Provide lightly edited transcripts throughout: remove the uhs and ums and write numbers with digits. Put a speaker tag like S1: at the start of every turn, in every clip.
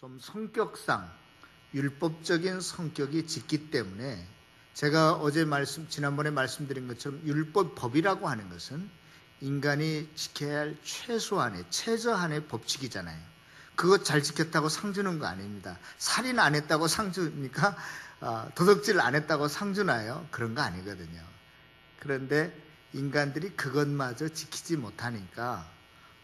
S1: 좀 성격상 율법적인 성격이 짙기 때문에 제가 지난번에 말씀드린 것처럼 율법법이라고 하는 것은 인간이 지켜야 할 최소한의 최저한의 법칙이잖아요. 그거 잘 지켰다고 상 주는 거 아닙니다. 살인 안 했다고 상 줍니까? 도둑질 안 했다고 상 주나요? 그런 거 아니거든요. 그런데 인간들이 그것마저 지키지 못하니까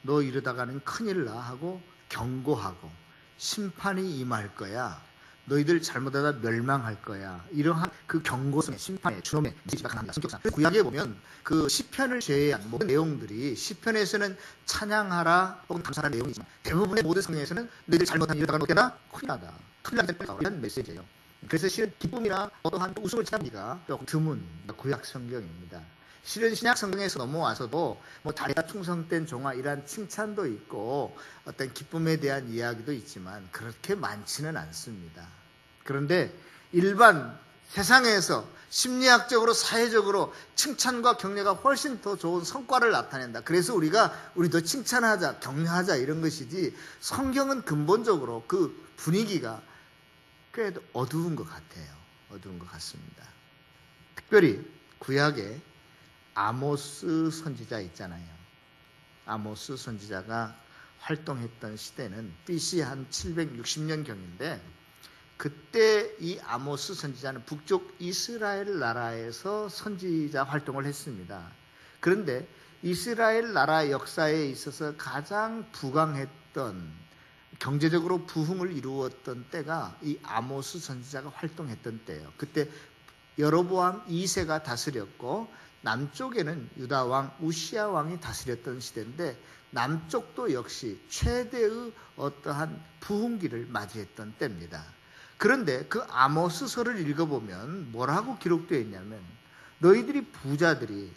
S1: 너 이러다가는 큰일 나 하고 경고하고 심판이 임할 거야. 너희들 잘못하다 멸망할 거야. 이러한 그 경고성의 심판의 주놈의 메시지가 강합니다. 성격상. 구약에 보면 그 시편을 제외한 모든 내용들이 시편에서는 찬양하라 혹은 감사하라 내용이지만 대부분의 모든 성경에서는 너희들 잘못하면 이러다가 어때나 큰일 나다. 큰일 나게 될 거야. 이런 메시지예요. 그래서 실은 기쁨이나 어떠한 웃음을 찾기가 조금 드문 구약 성경입니다. 실은 신약 성경에서 넘어와서도 뭐 다리가 충성된 종아 이런 칭찬도 있고 어떤 기쁨에 대한 이야기도 있지만 그렇게 많지는 않습니다. 그런데 일반 세상에서 심리학적으로 사회적으로 칭찬과 격려가 훨씬 더 좋은 성과를 나타낸다. 그래서 우리도 칭찬하자, 격려하자 이런 것이지 성경은 근본적으로 그 분위기가 꽤 어두운 것 같아요. 어두운 것 같습니다. 특별히 구약에 아모스 선지자 있잖아요. 아모스 선지자가 활동했던 시대는 BC 한 760년경인데 그때 이 아모스 선지자는 북쪽 이스라엘 나라에서 선지자 활동을 했습니다. 그런데 이스라엘 나라 역사에 있어서 가장 부강했던 경제적으로 부흥을 이루었던 때가 이 아모스 선지자가 활동했던 때예요. 그때 여로보암 2세가 다스렸고 남쪽에는 유다 왕 우시야 왕이 다스렸던 시대인데 남쪽도 역시 최대의 어떠한 부흥기를 맞이했던 때입니다. 그런데 그 아모스서를 읽어보면 뭐라고 기록되어 있냐면 너희들이 부자들이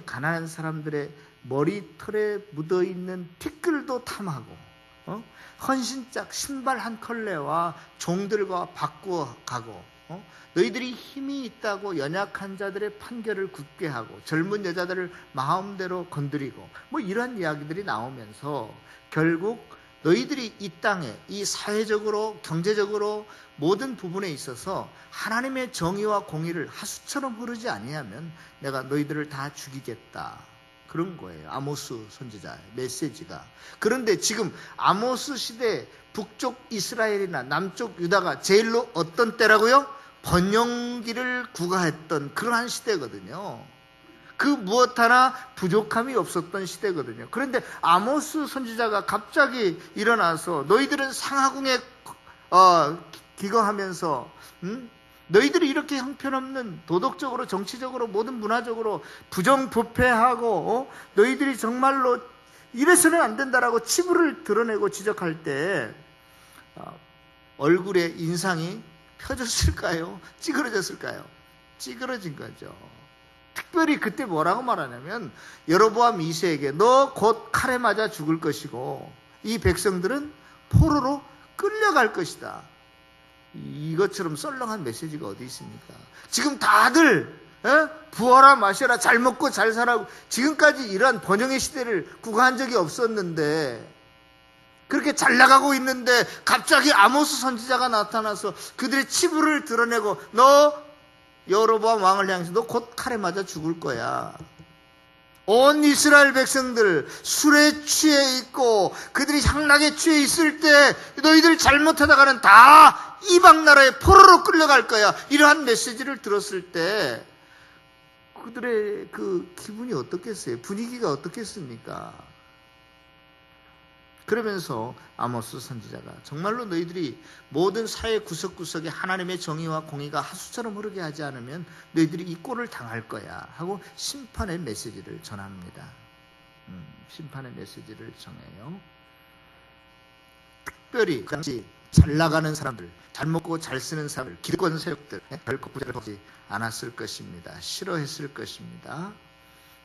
S1: 가난한 사람들의 머리털에 묻어있는 티끌도 탐하고 헌신짝 신발 한 컬레와 종들과 바꾸어 가고 너희들이 힘이 있다고 연약한 자들의 판결을 굳게 하고 젊은 여자들을 마음대로 건드리고 뭐 이런 이야기들이 나오면서 결국 너희들이 이 땅에 이 사회적으로 경제적으로 모든 부분에 있어서 하나님의 정의와 공의를 하수처럼 흐르지 아니하면 내가 너희들을 다 죽이겠다. 그런 거예요. 아모스 선지자의 메시지가. 그런데 지금 아모스 시대 북쪽 이스라엘이나 남쪽 유다가 제일로 어떤 때라고요? 번영기를 구가했던 그러한 시대거든요. 그 무엇 하나 부족함이 없었던 시대거든요. 그런데 아모스 선지자가 갑자기 일어나서 너희들은 상하궁에 기거하면서 너희들이 이렇게 형편없는 도덕적으로 정치적으로 모든 문화적으로 부정부패하고 너희들이 정말로 이래서는 안 된다라고 치부를 드러내고 지적할 때 얼굴에 인상이 펴졌을까요? 찌그러졌을까요? 찌그러진 거죠. 특별히 그때 뭐라고 말하냐면 여로보암 2세에게 너 곧 칼에 맞아 죽을 것이고 이 백성들은 포로로 끌려갈 것이다. 이것처럼 썰렁한 메시지가 어디 있습니까? 지금 다들 부어라 마셔라 잘 먹고 잘 살라고 지금까지 이러한 번영의 시대를 구가한 적이 없었는데 그렇게 잘 나가고 있는데 갑자기 아모스 선지자가 나타나서 그들의 치부를 드러내고 너 여로보암 왕을 향해서 너 곧 칼에 맞아 죽을 거야. 온 이스라엘 백성들 술에 취해 있고 그들이 향락에 취해 있을 때 너희들 잘못하다가는 다 이방 나라에 포로로 끌려갈 거야. 이러한 메시지를 들었을 때 그들의 그 기분이 어떻겠어요? 분위기가 어떻겠습니까? 그러면서 아모스 선지자가 정말로 너희들이 모든 사회 구석구석에 하나님의 정의와 공의가 하수처럼 흐르게 하지 않으면 너희들이 이 꼴을 당할 거야 하고 심판의 메시지를 전합니다. 심판의 메시지를 전해요. 특별히 그 당시 잘 나가는 사람들, 잘 먹고 잘 쓰는 사람들, 기득권 세력들 결코 부자를 보지 않았을 것입니다. 싫어했을 것입니다.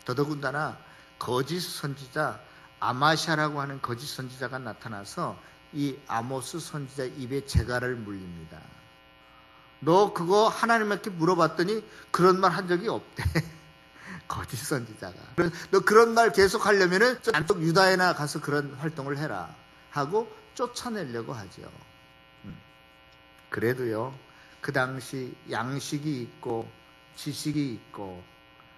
S1: 더더군다나 거짓 선지자 아마샤라고 하는 거짓 선지자가 나타나서 이 아모스 선지자 입에 재갈을 물립니다. 너 그거 하나님께 물어봤더니 그런 말 한 적이 없대. 거짓 선지자가. 너 그런 말 계속 하려면은 남쪽 유다에나 가서 그런 활동을 해라 하고 쫓아내려고 하죠. 그래도요, 그 당시 양식이 있고 지식이 있고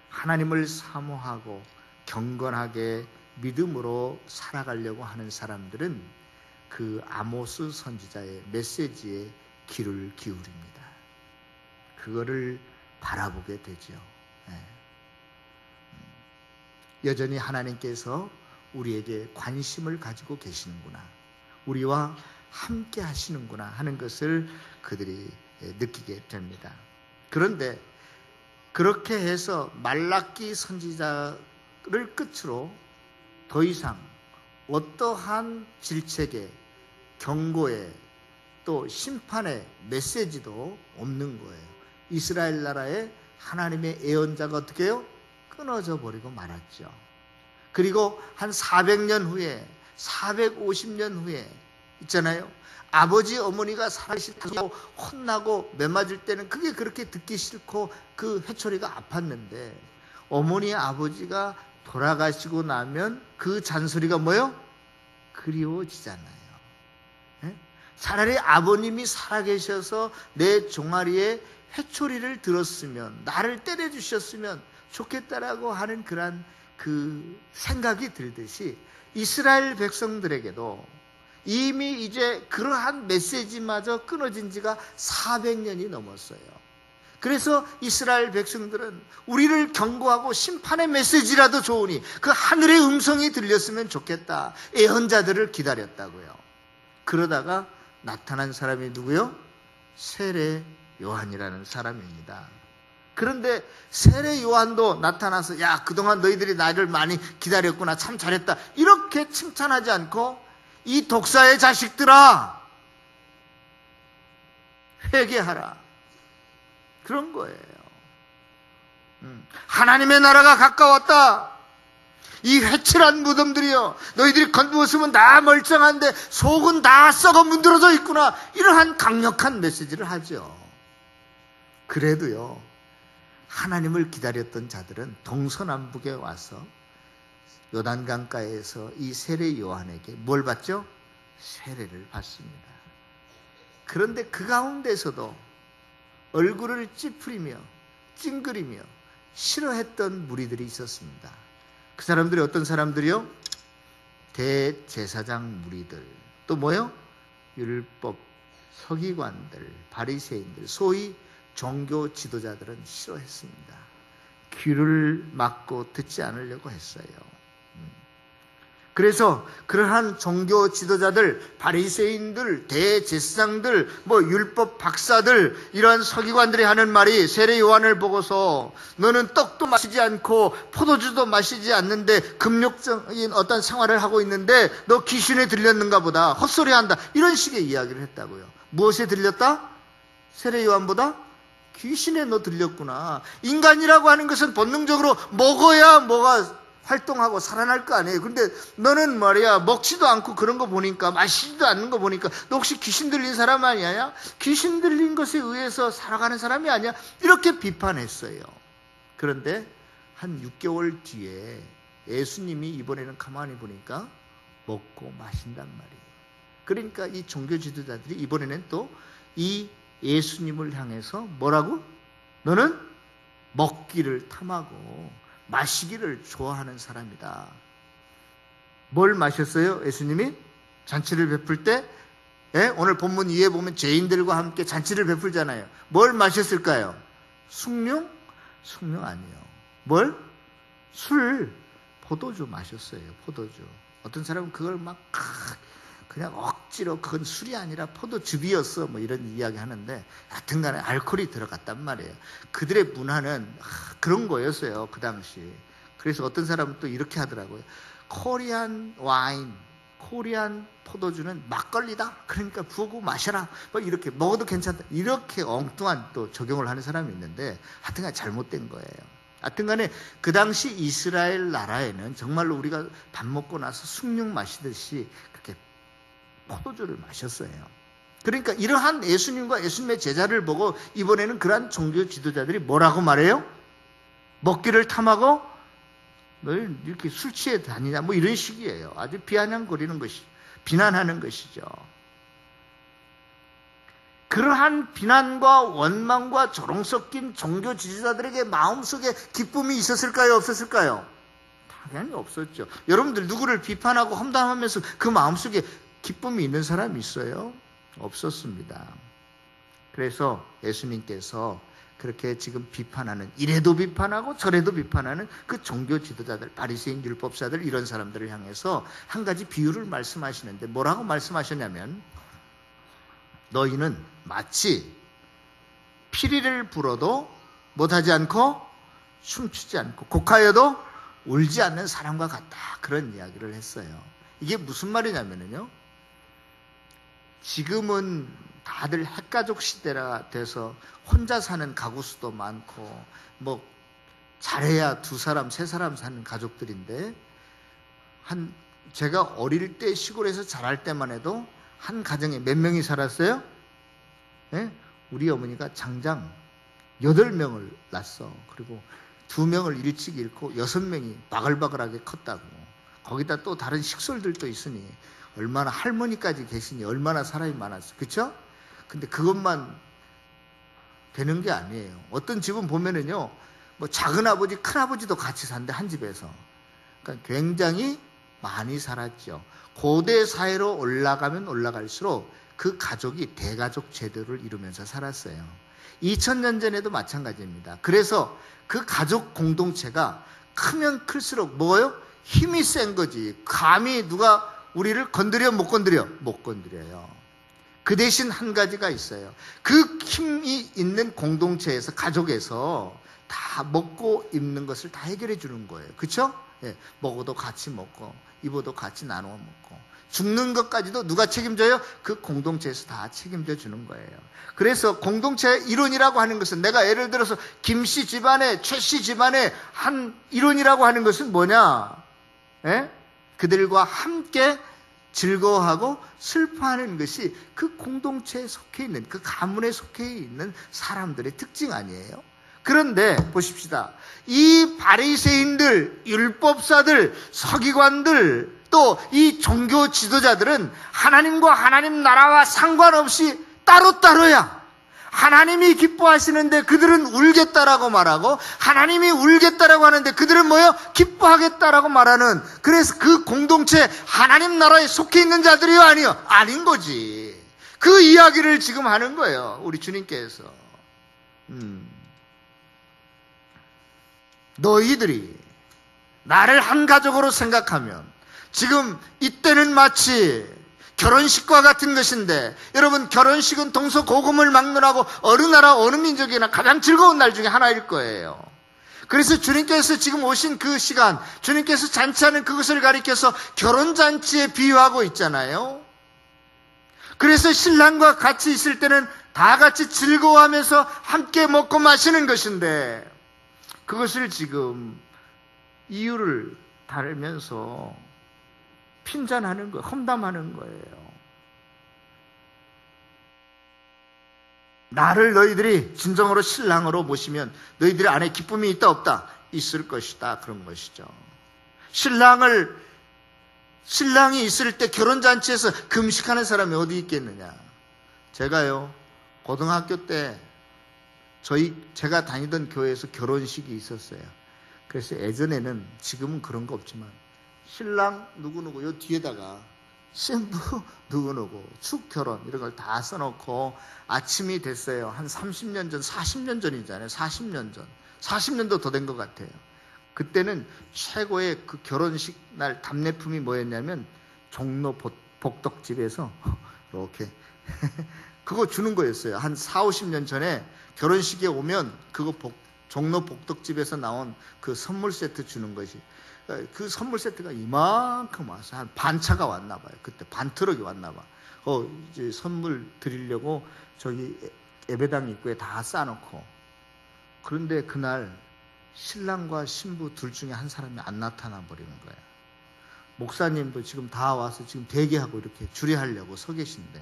S1: 하나님을 사모하고 경건하게 믿음으로 살아가려고 하는 사람들은 그 아모스 선지자의 메시지에 귀를 기울입니다. 그거를 바라보게 되죠. 여전히 하나님께서 우리에게 관심을 가지고 계시는구나, 우리와 함께 하시는구나 하는 것을 그들이 느끼게 됩니다. 그런데 그렇게 해서 말라기 선지자를 끝으로 더 이상 어떠한 질책에, 경고에, 또 심판의 메시지도 없는 거예요. 이스라엘 나라에 하나님의 예언자가 어떻게 해요? 끊어져 버리고 말았죠. 그리고 한 400년 후에, 450년 후에 있잖아요, 아버지 어머니가 살아계시다고 혼나고 매맞을 때는 그게 그렇게 듣기 싫고 그 회초리가 아팠는데, 어머니 아버지가 돌아가시고 나면 그 잔소리가 뭐예요? 그리워지잖아요. 차라리 아버님이 살아계셔서 내 종아리에 회초리를 들었으면, 나를 때려주셨으면 좋겠다라고 하는 그런 그 생각이 들듯이 이스라엘 백성들에게도 이미 이제 그러한 메시지마저 끊어진 지가 400년이 넘었어요. 그래서 이스라엘 백성들은 우리를 경고하고 심판의 메시지라도 좋으니 그 하늘의 음성이 들렸으면 좋겠다, 예언자들을 기다렸다고요. 그러다가 나타난 사람이 누구요? 세례 요한이라는 사람입니다. 그런데 세례 요한도 나타나서 야, 그동안 너희들이 나를 많이 기다렸구나, 참 잘했다, 이렇게 칭찬하지 않고 이 독사의 자식들아, 회개하라, 그런 거예요. 하나님의 나라가 가까웠다. 이 회칠한 무덤들이여, 너희들이 겉모습은 다 멀쩡한데 속은 다 썩어 문드러져 있구나, 이러한 강력한 메시지를 하죠. 그래도요, 하나님을 기다렸던 자들은 동서남북에 와서 요단강가에서 이 세례 요한에게 뭘 받죠? 세례를 받습니다. 그런데 그 가운데서도 얼굴을 찌푸리며 찡그리며 싫어했던 무리들이 있었습니다. 그 사람들이 어떤 사람들이요? 대제사장 무리들, 또 뭐요? 율법 서기관들, 바리새인들, 소위 종교 지도자들은 싫어했습니다. 귀를 막고 듣지 않으려고 했어요. 그래서 그러한 종교 지도자들, 바리새인들, 대제사장들, 율법 박사들, 이러한 서기관들이 하는 말이 세례 요한을 보고서 너는 떡도 마시지 않고 포도주도 마시지 않는데 금욕적인 어떤 생활을 하고 있는데 너 귀신에 들렸는가 보다, 헛소리한다, 이런 식의 이야기를 했다고요. 무엇에 들렸다? 세례 요한보다? 귀신에 너 들렸구나. 인간이라고 하는 것은 본능적으로 먹어야 뭐가 활동하고 살아날 거 아니에요. 근데 너는 말이야, 먹지도 않고 그런 거 보니까, 마시지도 않는 거 보니까 너 혹시 귀신 들린 사람 아니야? 귀신 들린 것에 의해서 살아가는 사람이 아니야? 이렇게 비판했어요. 그런데 한 6개월 뒤에 예수님이 이번에는 가만히 보니까 먹고 마신단 말이에요. 그러니까 이 종교 지도자들이 이번에는 또 이 예수님을 향해서 뭐라고? 너는 먹기를 탐하고 마시기를 좋아하는 사람이다. 뭘 마셨어요? 예수님이 잔치를 베풀 때, 오늘 본문 위에 보면 죄인들과 함께 잔치를 베풀잖아요. 뭘 마셨을까요? 숭늉? 숭늉 아니에요. 뭘? 술, 포도주 마셨어요. 포도주. 어떤 사람은 그걸 막 그냥 억지로, 그건 술이 아니라 포도즙이었어, 이런 이야기 하는데, 하여튼 간에 알코올이 들어갔단 말이에요. 그들의 문화는 그런 거였어요, 그 당시. 그래서 어떤 사람은 또 이렇게 하더라고요. 코리안 와인, 코리안 포도주는 막걸리다, 그러니까 부고 마셔라, 이렇게 먹어도 괜찮다, 이렇게 엉뚱한 또 적용을 하는 사람이 있는데, 하여튼 간에 잘못된 거예요. 하여튼 간에 그 당시 이스라엘 나라에는 정말로 우리가 밥 먹고 나서 숭늉 마시듯이 그렇게 포도주를 마셨어요. 그러니까 이러한 예수님과 예수님의 제자를 보고 이번에는 그러한 종교 지도자들이 뭐라고 말해요? 먹기를 탐하고 널 이렇게 술 취해 다니냐, 이런 식이에요. 아주 비아냥거리는 것이, 비난하는 것이죠. 그러한 비난과 원망과 조롱 섞인 종교 지지자들에게 마음속에 기쁨이 있었을까요? 없었을까요? 당연히 없었죠. 여러분들 누구를 비판하고 험담하면서 그 마음속에 기쁨이 있는 사람이 있어요? 없었습니다. 그래서 예수님께서 그렇게 지금 비판하는, 이래도 비판하고 저래도 비판하는 그 종교 지도자들, 바리새인, 율법사들, 이런 사람들을 향해서 한 가지 비유를 말씀하시는데 뭐라고 말씀하셨냐면, 너희는 마치 피리를 불어도 못하지 않고 춤추지 않고 곡하여도 울지 않는 사람과 같다, 그런 이야기를 했어요. 이게 무슨 말이냐면요, 지금은 다들 핵가족 시대가 돼서 혼자 사는 가구 수도 많고 뭐 잘해야 2사람, 3사람 사는 가족들인데, 제가 어릴 때 시골에서 자랄 때만 해도 한 가정에 몇 명이 살았어요? 네? 우리 어머니가 장장 8명을 낳았어. 그리고 2명을 일찍 잃고 6명이 바글바글하게 컸다고. 거기다 또 다른 식솔들도 있으니 얼마나, 할머니까지 계시니 얼마나 사람이 많았어. 그렇죠? 근데 그것만 되는 게 아니에요. 어떤 집은 보면은요, 뭐 작은 아버지, 큰 아버지도 같이 산대, 한 집에서. 그러니까 굉장히 많이 살았죠. 고대 사회로 올라가면 올라갈수록 그 가족이 대가족 제도를 이루면서 살았어요. 2000년 전에도 마찬가지입니다. 그래서 그 가족 공동체가 크면 클수록 뭐예요? 힘이 센 거지. 감히 누가 우리를 건드려? 못 건드려? 못 건드려요. 그 대신 한 가지가 있어요. 그 힘이 있는 공동체에서, 가족에서 다 먹고 입는 것을 다 해결해 주는 거예요. 그렇죠? 예, 먹어도 같이 먹고 입어도 같이 나누어 먹고 죽는 것까지도 누가 책임져요? 그 공동체에서 다 책임져 주는 거예요. 그래서 공동체의 이론이라고 하는 것은, 내가 예를 들어서 김씨 집안에, 최씨 집안에 한 이론이라고 하는 것은 뭐냐? 예? 그들과 함께 즐거워하고 슬퍼하는 것이 그 공동체에 속해 있는, 그 가문에 속해 있는 사람들의 특징 아니에요? 그런데 보십시다. 이 바리새인들, 율법사들, 서기관들, 또 이 종교 지도자들은 하나님과 하나님 나라와 상관없이 따로따로야. 하나님이 기뻐하시는데 그들은 울겠다라고 말하고, 하나님이 울겠다라고 하는데 그들은 뭐예요? 기뻐하겠다라고 말하는, 그래서 그 공동체 하나님 나라에 속해 있는 자들이요? 아니요? 아닌 거지. 그 이야기를 지금 하는 거예요, 우리 주님께서. 너희들이 나를 한 가족으로 생각하면, 지금 이때는 마치 결혼식과 같은 것인데, 여러분, 결혼식은 동서고금을 막론하고 어느 나라 어느 민족이나 가장 즐거운 날 중에 하나일 거예요. 그래서 주님께서 지금 오신 그 시간, 주님께서 잔치하는 그것을 가리켜서 결혼잔치에 비유하고 있잖아요. 그래서 신랑과 같이 있을 때는 다 같이 즐거워하면서 함께 먹고 마시는 것인데, 그것을 지금 이유를 다루면서 핀잔하는 거예요. 험담하는 거예요. 나를 너희들이 진정으로 신랑으로 모시면 너희들의 안에 기쁨이 있다 없다? 있을 것이다, 그런 것이죠. 신랑이 있을 때 결혼잔치에서 금식하는 사람이 어디 있겠느냐? 제가요, 고등학교 때 제가 다니던 교회에서 결혼식이 있었어요. 그래서 예전에는, 지금은 그런 거 없지만, 신랑 누구누구 요 뒤에다가 신부 누구누구 축결혼 이런 걸 다 써놓고, 아침이 됐어요. 한 30년 전, 40년 전이잖아요. 40년 전. 40년도 더 된 것 같아요. 그때는 최고의 그 결혼식 날 답례품이 뭐였냐면, 종로 복덕집에서 이렇게 그거 주는 거였어요. 한 4, 50년 전에 결혼식에 오면 그거 종로 복덕집에서 나온 그 선물 세트 주는 것이, 그 선물 세트가 이만큼 와서 한 반차가 왔나 봐요. 그때 반 트럭이 왔나 봐. 이제 선물 드리려고 저기 예배당 입구에 다 쌓아놓고, 그런데 그날 신랑과 신부 둘 중에 한 사람이 안 나타나 버리는 거예요. 목사님도 지금 다 와서 지금 대기하고 이렇게 주례하려고 서 계신데,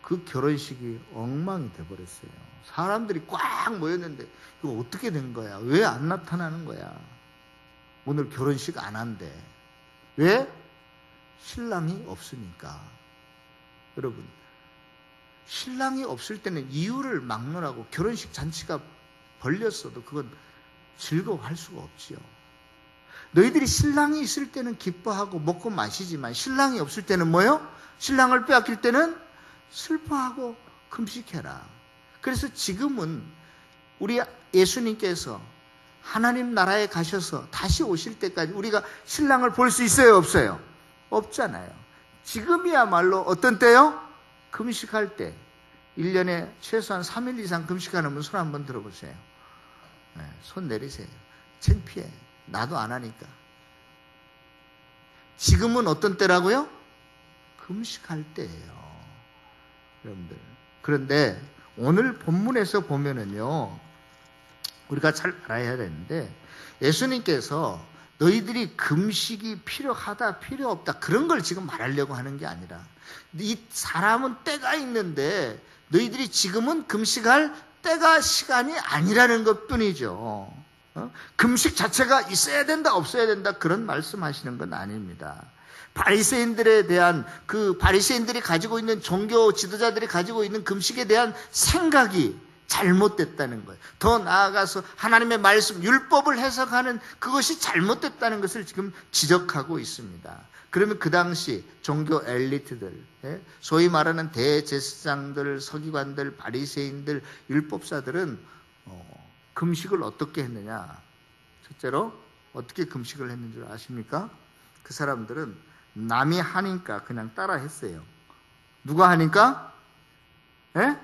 S1: 그 결혼식이 엉망이 돼버렸어요. 사람들이 꽉 모였는데 이거 어떻게 된 거야? 왜 안 나타나는 거야? 오늘 결혼식 안 한대. 왜? 신랑이 없으니까. 여러분, 신랑이 없을 때는 이유를 막론하고 결혼식 잔치가 벌렸어도 그건 즐거워할 수가 없지요. 너희들이 신랑이 있을 때는 기뻐하고 먹고 마시지만 신랑이 없을 때는 뭐요? 신랑을 빼앗길 때는 슬퍼하고 금식해라. 그래서 지금은 우리 예수님께서 하나님 나라에 가셔서 다시 오실 때까지 우리가 신랑을 볼 수 있어요? 없어요? 없잖아요. 지금이야말로 어떤 때요? 금식할 때. 1년에 최소한 3일 이상 금식하는 분 손 한번 들어보세요. 네, 손 내리세요. 창피해. 나도 안 하니까. 지금은 어떤 때라고요? 금식할 때예요. 여러분들. 그런데 오늘 본문에서 보면은요, 우리가 잘 알아야 되는데, 예수님께서 너희들이 금식이 필요하다, 필요 없다, 그런 걸 지금 말하려고 하는 게 아니라, 이 사람은 때가 있는데, 너희들이 지금은 금식할 때가 시간이 아니라는 것 뿐이죠. 금식 자체가 있어야 된다, 없어야 된다, 그런 말씀하시는 건 아닙니다. 바리새인들에 대한 바리새인들이 가지고 있는 종교 지도자들이 가지고 있는 금식에 대한 생각이 잘못됐다는 거예요. 더 나아가서 하나님의 말씀, 율법을 해석하는 그것이 잘못됐다는 것을 지금 지적하고 있습니다. 그러면 그 당시 종교 엘리트들, 소위 말하는 대제사장들, 서기관들, 바리새인들, 율법사들은 금식을 어떻게 했느냐? 첫째로 어떻게 금식을 했는 줄 아십니까? 그 사람들은 남이 하니까 그냥 따라 했어요. 누가 하니까? 예?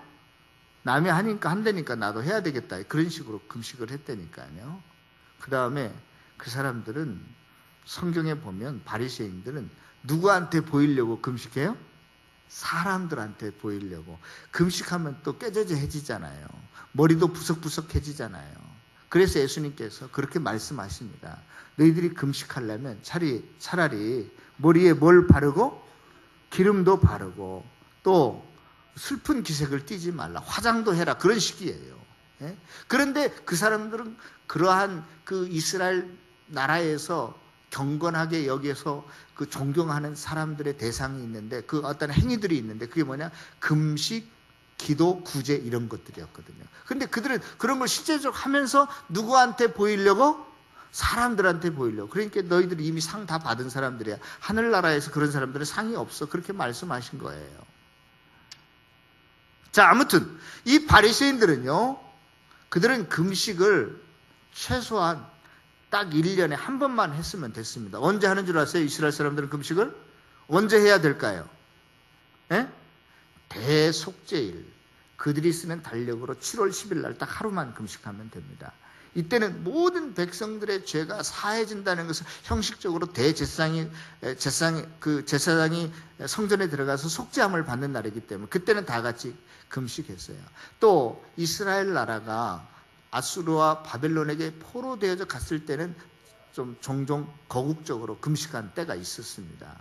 S1: 남이 하니까 한다니까 나도 해야 되겠다. 그런 식으로 금식을 했다니까요. 그 다음에 그 사람들은 성경에 보면 바리새인들은 누구한테 보이려고 금식해요? 사람들한테 보이려고. 금식하면 또 깨져져해지잖아요. 머리도 부석부석해지잖아요. 그래서 예수님께서 그렇게 말씀하십니다. 너희들이 금식하려면 차라리 머리에 뭘 바르고 기름도 바르고 또 슬픈 기색을 띠지 말라. 화장도 해라. 그런 식이에요. 그런데 그 사람들은 그러한 그 이스라엘 나라에서 경건하게 여기서 그 존경하는 사람들의 대상이 있는데 그 어떤 행위들이 있는데 그게 뭐냐? 금식, 기도, 구제 이런 것들이었거든요. 근데 그들은 그런 걸 실제적으로 하면서 누구한테 보이려고? 사람들한테 보이려고. 그러니까 너희들이 이미 상 다 받은 사람들이야. 하늘나라에서 그런 사람들은 상이 없어. 그렇게 말씀하신 거예요. 자, 아무튼 이 바리새인들은요, 그들은 금식을 최소한 딱 1년에 한 번만 했으면 됐습니다. 언제 하는 줄 아세요? 이스라엘 사람들은 금식을? 언제 해야 될까요? 대속죄일, 그들이 쓰는 달력으로 7월 10일 날 딱 하루만 금식하면 됩니다. 이때는 모든 백성들의 죄가 사해진다는 것을 형식적으로 제사장이 성전에 들어가서 속죄함을 받는 날이기 때문에 그때는 다 같이 금식했어요. 또 이스라엘 나라가 아수르와 바벨론에게 포로되어져 갔을 때는 좀 종종 거국적으로 금식한 때가 있었습니다.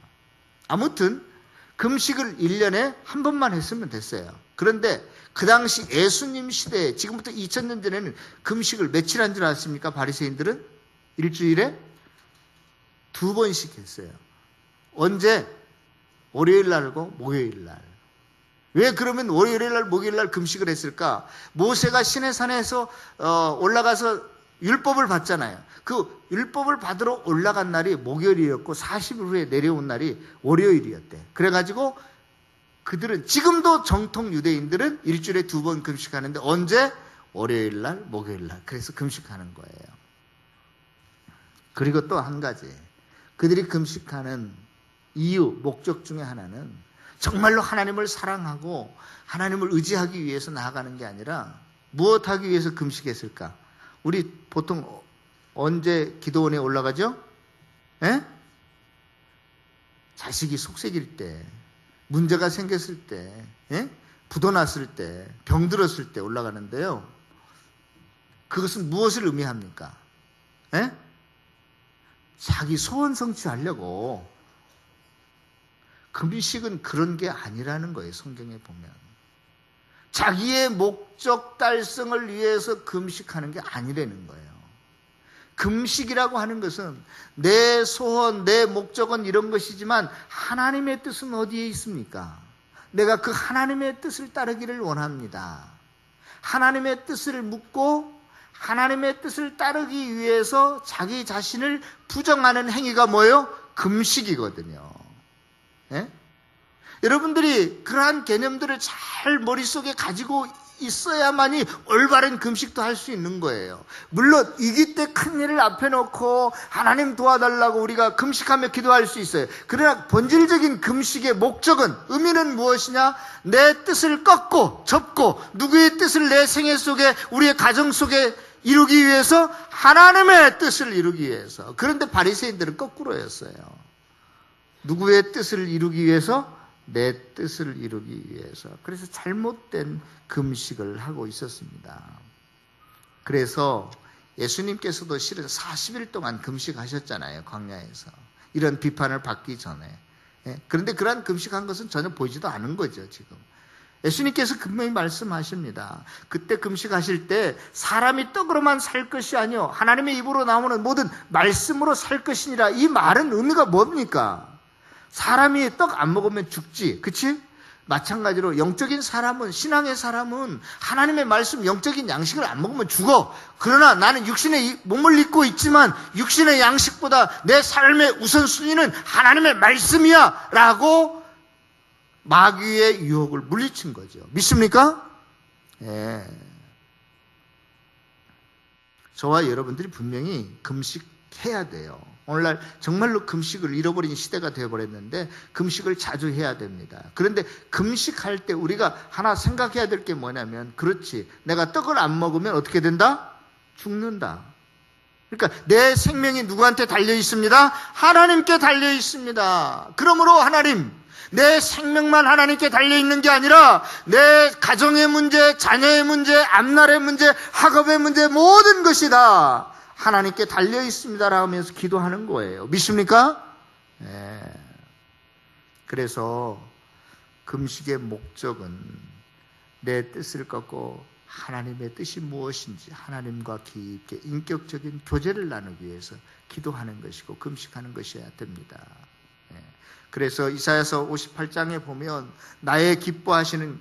S1: 아무튼 금식을 1년에 한 번만 했으면 됐어요. 그런데 그 당시 예수님 시대에 지금부터 2000년 전에는 금식을 며칠 한 줄 아십니까? 바리새인들은 일주일에 2번씩 했어요. 언제? 월요일 날과 목요일 날. 왜 그러면 월요일 날, 목요일 날 금식을 했을까? 모세가 시내산에서 올라가서 율법을 받잖아요. 그 율법을 받으러 올라간 날이 목요일이었고 40일 후에 내려온 날이 월요일이었대. 그래가지고 그들은 지금도 정통 유대인들은 일주일에 2번 금식하는데 언제? 월요일 날, 목요일 날. 그래서 금식하는 거예요. 그리고 또 한 가지. 그들이 금식하는 이유, 목적 중에 하나는 정말로 하나님을 사랑하고 하나님을 의지하기 위해서 나아가는 게 아니라 무엇하기 위해서 금식했을까? 우리 보통 언제 기도원에 올라가죠? 자식이 속색일 때, 문제가 생겼을 때, 부도났을 때, 병들었을 때 올라가는데요. 그것은 무엇을 의미합니까? 자기 소원 성취하려고. 금식은 그런 게 아니라는 거예요. 성경에 보면. 자기의 목적 달성을 위해서 금식하는 게 아니라는 거예요. 금식이라고 하는 것은 내 소원, 내 목적은 이런 것이지만 하나님의 뜻은 어디에 있습니까? 내가 그 하나님의 뜻을 따르기를 원합니다. 하나님의 뜻을 묻고 하나님의 뜻을 따르기 위해서 자기 자신을 부정하는 행위가 뭐예요? 금식이거든요. 예? 여러분들이 그러한 개념들을 잘 머릿속에 가지고 있어야만이 올바른 금식도 할 수 있는 거예요. 물론 위기 때 큰일을 앞에 놓고 하나님 도와달라고 우리가 금식하며 기도할 수 있어요. 그러나 본질적인 금식의 목적은, 의미는 무엇이냐? 내 뜻을 꺾고 접고 누구의 뜻을 내 생애 속에, 우리의 가정 속에 이루기 위해서, 하나님의 뜻을 이루기 위해서. 그런데 바리새인들은 거꾸로였어요. 누구의 뜻을 이루기 위해서? 내 뜻을 이루기 위해서. 그래서 잘못된 금식을 하고 있었습니다. 그래서 예수님께서도 실은 40일 동안 금식하셨잖아요, 광야에서. 이런 비판을 받기 전에. 그런데 그러한 금식한 것은 전혀 보이지도 않은 거죠, 지금. 예수님께서 분명히 말씀하십니다. 그때 금식하실 때 사람이 떡으로만 살 것이 아니요 하나님의 입으로 나오는 모든 말씀으로 살 것이니라. 이 말은 의미가 뭡니까? 사람이 떡 안 먹으면 죽지, 그치? 마찬가지로 영적인 사람은, 신앙의 사람은 하나님의 말씀, 영적인 양식을 안 먹으면 죽어. 그러나 나는 육신의 몸을 입고 있지만 육신의 양식보다 내 삶의 우선순위는 하나님의 말씀이야 라고 마귀의 유혹을 물리친 거죠. 믿습니까? 예. 저와 여러분들이 분명히 금식해야 돼요. 오늘날 정말로 금식을 잃어버린 시대가 되어버렸는데 금식을 자주 해야 됩니다. 그런데 금식할 때 우리가 하나 생각해야 될 게 뭐냐면, 그렇지, 내가 떡을 안 먹으면 어떻게 된다? 죽는다. 그러니까 내 생명이 누구한테 달려 있습니다? 하나님께 달려 있습니다. 그러므로 하나님, 내 생명만 하나님께 달려있는 게 아니라 내 가정의 문제, 자녀의 문제, 앞날의 문제, 학업의 문제, 모든 것이 다 하나님께 달려있습니다라고 하면서 기도하는 거예요. 믿습니까? 네. 그래서 금식의 목적은 내 뜻을 꺾고 하나님의 뜻이 무엇인지 하나님과 깊게 인격적인 교제를 나누기 위해서 기도하는 것이고 금식하는 것이어야 됩니다. 그래서 이사야서 58장에 보면 나의 기뻐하는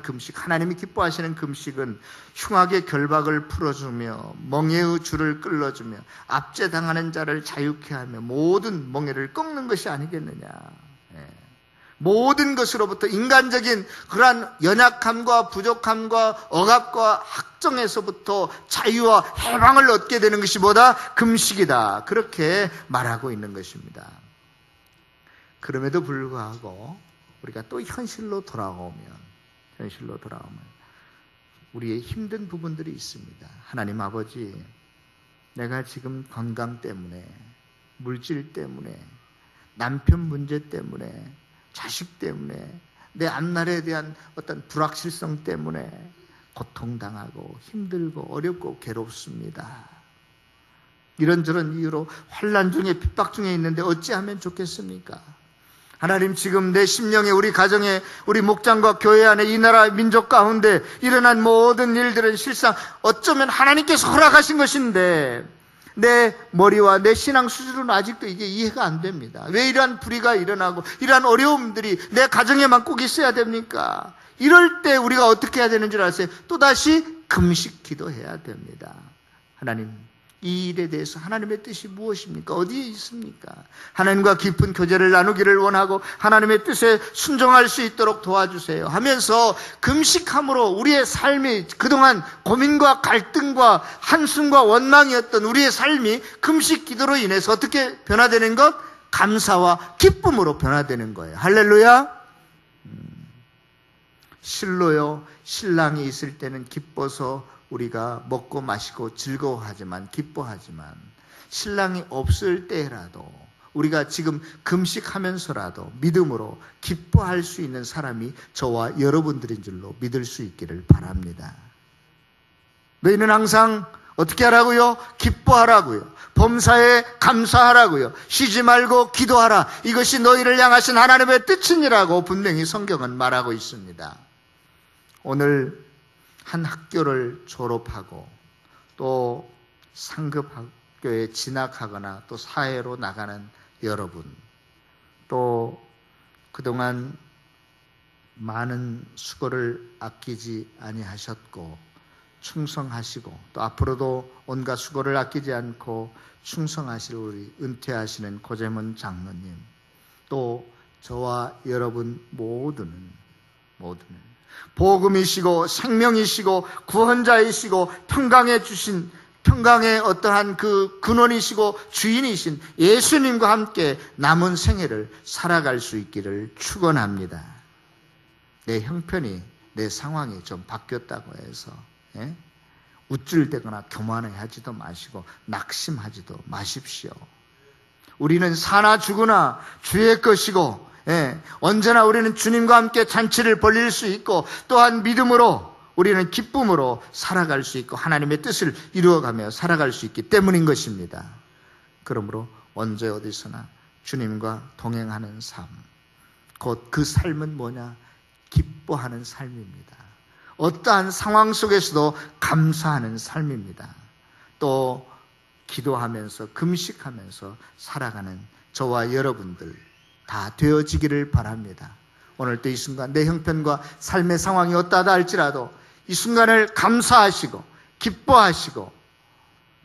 S1: 금식, 하나님이 기뻐하시는 금식은 흉악의 결박을 풀어주며 멍에의 줄을 끌어주며 압제당하는 자를 자유케 하며 모든 멍에를 꺾는 것이 아니겠느냐. 모든 것으로부터 인간적인 그러한 연약함과 부족함과 억압과 학정에서부터 자유와 해방을 얻게 되는 것이 뭐다? 금식이다. 그렇게 말하고 있는 것입니다. 그럼에도 불구하고 우리가 또 현실로 돌아오면 우리의 힘든 부분들이 있습니다. 하나님 아버지, 내가 지금 건강 때문에, 물질 때문에, 남편 문제 때문에, 자식 때문에, 내 앞날에 대한 어떤 불확실성 때문에 고통당하고 힘들고 어렵고 괴롭습니다. 이런저런 이유로 환난 중에 핍박 중에 있는데 어찌하면 좋겠습니까? 하나님, 지금 내 심령에, 우리 가정에, 우리 목장과 교회 안에, 이 나라 민족 가운데 일어난 모든 일들은 실상 어쩌면 하나님께서 허락하신 것인데 내 머리와 내 신앙 수준은 아직도 이게 이해가 안 됩니다. 왜 이러한 불의가 일어나고 이러한 어려움들이 내 가정에만 꼭 있어야 됩니까? 이럴 때 우리가 어떻게 해야 되는 줄 아세요? 또다시 금식 기도해야 됩니다. 하나님, 이 일에 대해서 하나님의 뜻이 무엇입니까? 어디에 있습니까? 하나님과 깊은 교제를 나누기를 원하고 하나님의 뜻에 순종할 수 있도록 도와주세요 하면서 금식함으로 우리의 삶이, 그동안 고민과 갈등과 한숨과 원망이었던 우리의 삶이 금식 기도로 인해서 어떻게 변화되는 것? 감사와 기쁨으로 변화되는 거예요. 할렐루야. 실로요, 신랑이 있을 때는 기뻐서 우리가 먹고 마시고 즐거워하지만, 기뻐하지만, 신랑이 없을 때라도 우리가 지금 금식하면서라도 믿음으로 기뻐할 수 있는 사람이 저와 여러분들인 줄로 믿을 수 있기를 바랍니다. 너희는 항상 어떻게 하라고요? 기뻐하라고요. 범사에 감사하라고요. 쉬지 말고 기도하라. 이것이 너희를 향하신 하나님의 뜻이니라고 분명히 성경은 말하고 있습니다. 오늘 한 학교를 졸업하고 또 상급 학교에 진학하거나 또 사회로 나가는 여러분, 또 그동안 많은 수고를 아끼지 아니하셨고 충성하시고 또 앞으로도 온갖 수고를 아끼지 않고 충성하실 우리 은퇴하시는 고재문 장로님, 또 저와 여러분 모두는 복음이시고 생명이시고 구원자이시고 평강의 어떠한 그 근원이시고 주인이신 예수님과 함께 남은 생애를 살아갈 수 있기를 축원합니다. 내 형편이, 내 상황이 좀 바뀌었다고 해서 우쭐대거나 교만해하지도 마시고 낙심하지도 마십시오. 우리는 사나 죽으나 주의 것이고 언제나 우리는 주님과 함께 잔치를 벌릴 수 있고 또한 믿음으로 우리는 기쁨으로 살아갈 수 있고 하나님의 뜻을 이루어가며 살아갈 수 있기 때문인 것입니다. 그러므로 언제 어디서나 주님과 동행하는 삶, 곧 그 삶은 뭐냐? 기뻐하는 삶입니다. 어떠한 상황 속에서도 감사하는 삶입니다. 또 기도하면서 금식하면서 살아가는 저와 여러분들 다 되어지기를 바랍니다. 오늘 또 이 순간 내 형편과 삶의 상황이 어떠하다 할지라도 이 순간을 감사하시고 기뻐하시고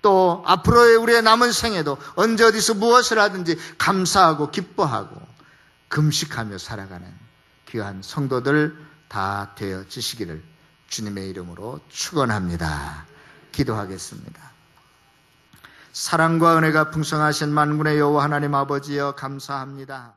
S1: 또 앞으로의 우리의 남은 생에도 언제 어디서 무엇을 하든지 감사하고 기뻐하고 금식하며 살아가는 귀한 성도들 다 되어지시기를 주님의 이름으로 축원합니다. 기도하겠습니다. 사랑과 은혜가 풍성하신 만군의 여호와 하나님 아버지여 감사합니다.